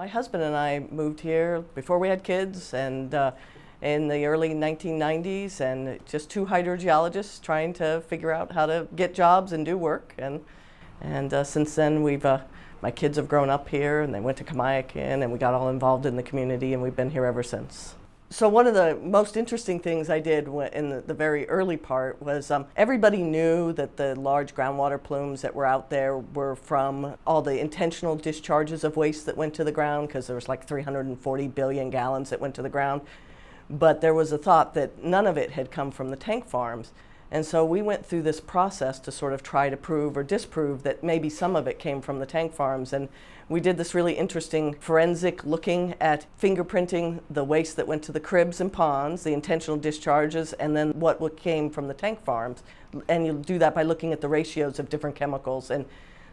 My husband and I moved here before we had kids, and in the early 1990s, and just two hydrogeologists trying to figure out how to get jobs and do work. And since then, my kids have grown up here, and they went to Kamiakin, and we got all involved in the community, and we've been here ever since. So one of the most interesting things I did in the very early part was everybody knew that the large groundwater plumes that were out there were from all the intentional discharges of waste that went to the ground, because there was like 340 billion gallons that went to the ground. But there was a thought that none of it had come from the tank farms. And so we went through this process to sort of try to prove or disprove that maybe some of it came from the tank farms. And we did this really interesting forensic looking at fingerprinting the waste that went to the cribs and ponds, the intentional discharges, and then what came from the tank farms. And you do that by looking at the ratios of different chemicals. And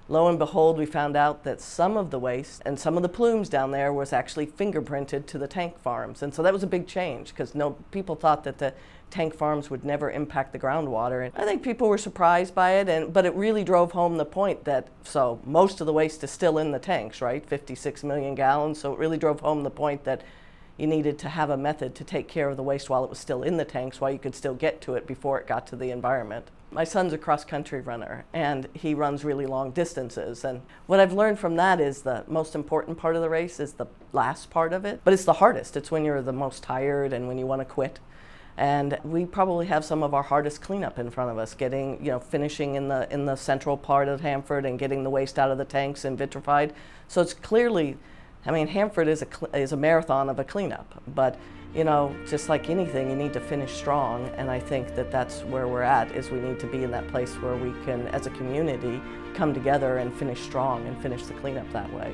lo and behold, we found out that some of the waste and some of the plumes down there was actually fingerprinted to the tank farms. And so that was a big change, because people thought that the tank farms would never impact the groundwater. And I think people were surprised by it, but it really drove home the point that, so most of the waste is still in the tanks, right? 56 million gallons. So it really drove home the point that you needed to have a method to take care of the waste while it was still in the tanks, while you could still get to it before it got to the environment. My son's a cross-country runner, and he runs really long distances. And what I've learned from that is the most important part of the race is the last part of it, but it's the hardest. It's when you're the most tired and when you want to quit. And we probably have some of our hardest cleanup in front of us, finishing in the central part of Hanford and getting the waste out of the tanks and vitrified. So it's clearly, Hanford is a marathon of a cleanup, but just like anything, you need to finish strong. And I think that that's where we're at, is we need to be in that place where we can, as a community, come together and finish strong and finish the cleanup that way.